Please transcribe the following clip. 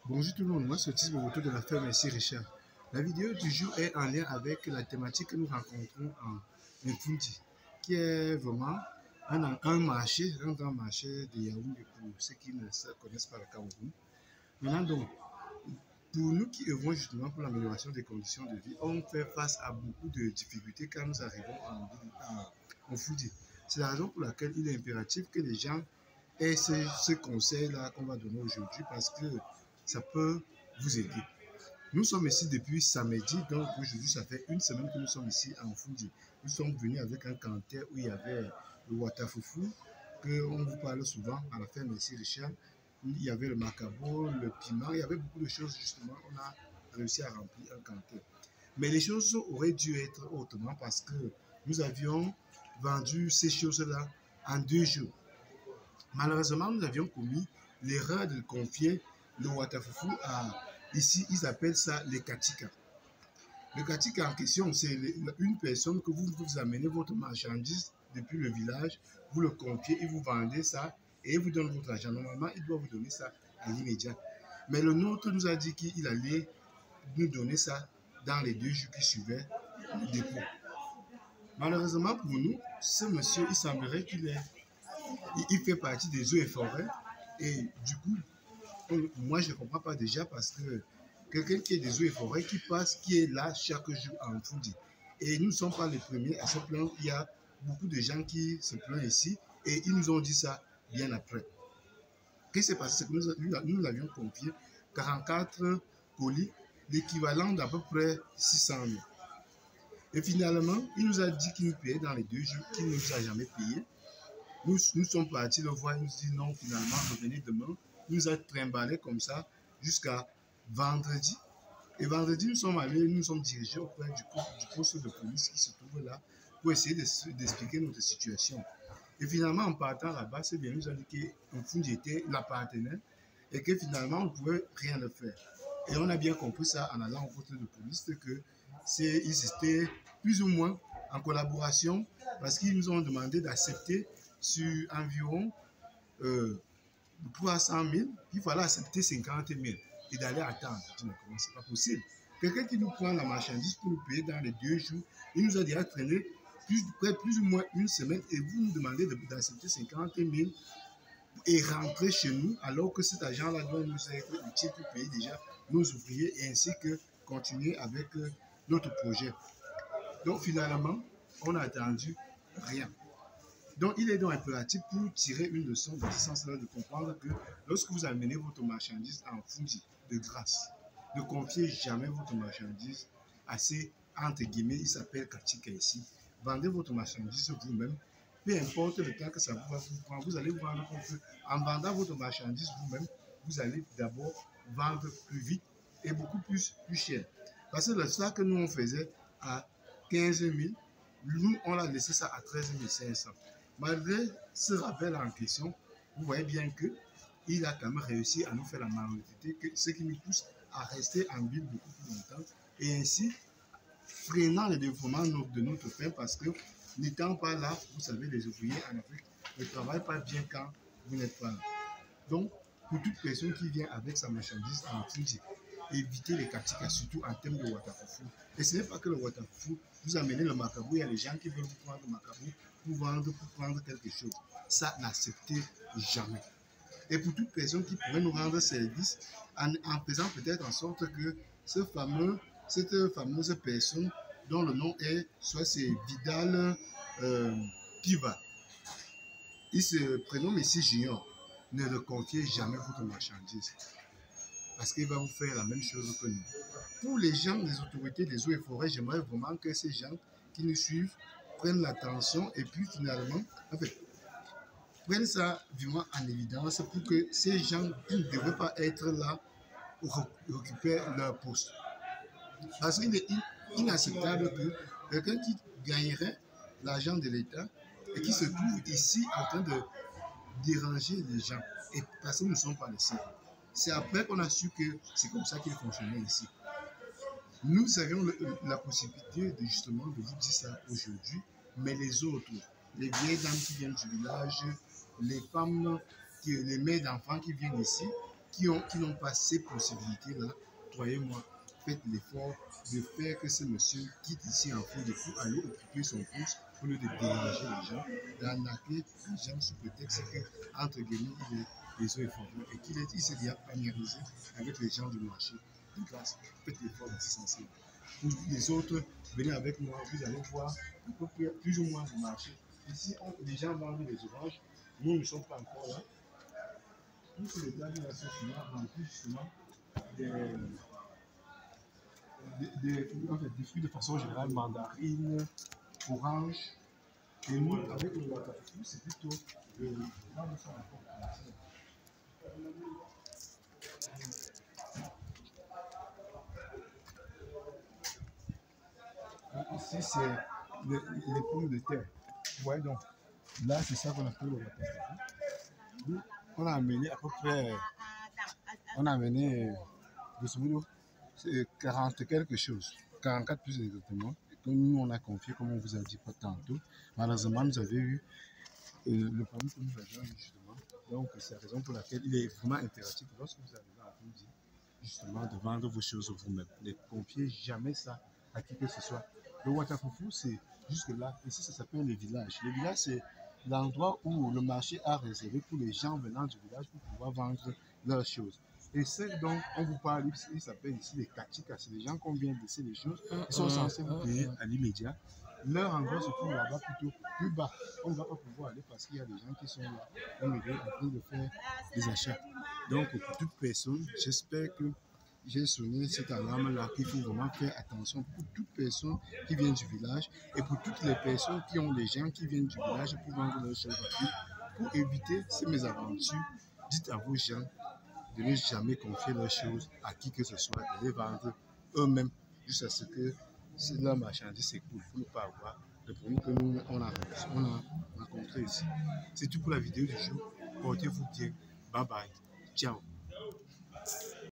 Bonjour tout le monde, moi c'est Otis Bogoto de la ferme ici Richard. La vidéo du jour est en lien avec la thématique que nous rencontrons en Mfundi, qui est vraiment un marché, un grand marché de Yaoundé pour ceux qui ne connaissent pas le Cameroun. Maintenant donc, pour nous qui œuvrons justement pour l'amélioration des conditions de vie, on fait face à beaucoup de difficultés quand nous arrivons en Mfundi. C'est la raison pour laquelle il est impératif que les gens aient ce conseil-là qu'on va donner aujourd'hui parce que ça peut vous aider. Nous sommes ici depuis samedi, donc aujourd'hui ça fait une semaine que nous sommes ici en Mfundi. Nous sommes venus avec un canter où il y avait le watafoufou, qu'on vous parle souvent à la ferme ici Richard. Il y avait le macabo, le piment, il y avait beaucoup de choses justement. On a réussi à remplir un canter. Mais les choses auraient dû être autrement parce que nous avions vendu ces choses-là en 2 jours. Malheureusement, nous avions commis l'erreur de confier le watafoufou à, ici, ils appellent ça les katika. Le katika en question, c'est une personne que vous amenez votre marchandise depuis le village, vous le confiez, il vous vendez ça et il vous donne votre argent. Normalement, il doit vous donner ça à l'immédiat. Mais le nôtre nous a dit qu'il allait nous donner ça dans les 2 jours qui suivaient le dépôt. Malheureusement pour nous, ce monsieur, il semblerait il fait partie des eaux et forêts et du coup, moi je ne comprends pas déjà parce que quelqu'un qui est des eaux et forêts qui passe, qui est là chaque jour en Mfundi. Et nous ne sommes pas les premiers à se plaindre. Il y a beaucoup de gens qui se plaignent ici et ils nous ont dit ça bien après. Ce qui s'est passé, c'est que nous l'avions confié 44 colis, l'équivalent d'à peu près 600 000. Et finalement, il nous a dit qu'il nous payait dans les 2 jours, qu'il ne nous a jamais payé. Nous sommes partis le voir, il nous dit non, finalement, revenez demain. Il nous a trimballé comme ça jusqu'à vendredi. Et vendredi, nous sommes allés, nous sommes dirigés auprès du poste de police qui se trouve là pour essayer d'expliquer notre situation. Et finalement, en partant là-bas, c'est bien, nous a dit qu'en Mfundi était la partenaire et que finalement, on ne pouvait rien le faire. Et on a bien compris ça en allant au poste de police, que ils étaient plus ou moins en collaboration parce qu'ils nous ont demandé d'accepter sur environ 300 000, il fallait accepter 50 000 et d'aller attendre. Je dis, mais comment c'est pas possible? Quelqu'un qui nous prend la marchandise pour nous payer dans les 2 jours, il nous a déjà traîné plus ou moins une semaine et vous nous demandez d'accepter 50 000 et rentrer chez nous alors que cet argent-là doit nous être utile pour payer déjà nos ouvriers et ainsi que continuer avec notre projet. Donc finalement, on a attendu rien. Donc, il est donc impératif pour tirer une leçon de ce sens-là, de comprendre que lorsque vous amenez votre marchandise en Mfundi, de grâce, ne confiez jamais votre marchandise à ces, entre guillemets, il s'appelle Katika ici. Vendez votre marchandise vous-même, peu importe le temps que ça va vous prendre, vous allez vendre en vendant votre marchandise vous-même, vous allez d'abord vendre plus vite et beaucoup plus cher. Parce que le sac que nous on faisait à 15 000, nous on l'a laissé ça à 13 500. Malgré ce rappel en question, vous voyez bien qu'il a quand même réussi à nous faire la majorité, ce qui nous pousse à rester en ville beaucoup plus longtemps et ainsi freinant le développement de notre ferme parce que n'étant pas là, vous savez, les ouvriers en Afrique ne travaillent pas bien quand vous n'êtes pas là. Donc, pour toute personne qui vient avec sa marchandise en Mfundi, évitez les katika, surtout en termes de watafoufou. Et ce n'est pas que le watafoufou, vous amenez le macabou, il y a les gens qui veulent vous prendre le macabou pour vendre, pour prendre quelque chose. Ça, n'acceptez jamais. Et pour toute personne qui pourrait nous rendre service, en faisant peut-être en sorte que cette fameuse personne dont le nom est, soit c'est Vidal Piva, il se prénomme ici Junior, ne le confiez jamais votre marchandise. Parce qu'il va vous faire la même chose que nous. Pour les gens des autorités des eaux et forêts, j'aimerais vraiment que ces gens qui nous suivent prennent l'attention et puis finalement, prennent ça vraiment en évidence pour que ces gens qui ne devraient pas être là récupèrent leur poste. Parce qu'il est inacceptable que quelqu'un qui gagnerait l'argent de l'État et qui se trouve ici en train de déranger les gens, et parce que nous ne sommes pas les seuls. C'est après qu'on a su que c'est comme ça qu'il fonctionnait ici. Nous avions la possibilité de justement de vous dire ça aujourd'hui, mais les autres, les vieilles dames qui viennent du village, les femmes, les mères d'enfants qui viennent ici, qui n'ont pas ces possibilités-là, croyez-moi, faites l'effort de faire que ce monsieur quitte ici en fond de pour aller occuper son poste au lieu de déranger les gens, d'arnaquer les gens sous prétexte que, entre guillemets, il est les eaux et forêts et qu'il s'est déjà familiarisé avec les gens du marché de grâce. Faites l'effort de ce sens-là. Pour les autres, venez avec moi, vous allez voir plus ou moins le marché. Ici, les gens vendent les oranges, nous ne sommes pas encore là. Tous ces états-là sont souvent remplis justement des fruits de façon générale, mandarines, oranges. Et nous, avec le Ouattafou, c'est plutôt le ici, c'est les pommes de terre. Ouais, donc là, c'est ça qu'on appelle le Ouattafou. On a amené à peu près, on a amené, grosso modo, 40 quelque chose, 44 plus exactement, que nous on a confié, comme on vous a dit pas tantôt. Malheureusement, nous avions eu le problème que nous avions eu justement. Donc, c'est la raison pour laquelle il est vraiment impératif lorsque vous arrivez à vous dire justement de vendre vos choses vous-même. Ne confiez jamais ça à qui que ce soit. Le Ouattafou, c'est jusque là. Ici, ça s'appelle le village. Le village, c'est l'endroit où le marché a réservé pour les gens venant du village pour pouvoir vendre leurs choses. Et celles dont on vous parle, il s'appelle ici les Kachika. C'est les gens qui viennent laisser les choses. Ils sont censés vous payer à l'immédiat. Leur endroit se trouve là-bas plutôt plus bas. On ne va pas pouvoir aller parce qu'il y a des gens qui sont là, on est en train de faire des achats. Donc, pour toute personne, j'espère que j'ai sonné cette alarme-là qu'il faut vraiment faire attention pour toute personne qui vient du village et pour toutes les personnes qui ont des gens qui viennent du village pour vendre leurs choses à vie. Pour éviter ces mésaventures, dites à vos gens de ne jamais confier leurs choses à qui que ce soit, de les vendre eux-mêmes jusqu'à ce que leur marchandise s'écoule pour ne pas avoir le problème que nous on a rencontré ici. C'est tout pour la vidéo du jour. Portez-vous bien. Bye bye. Ciao.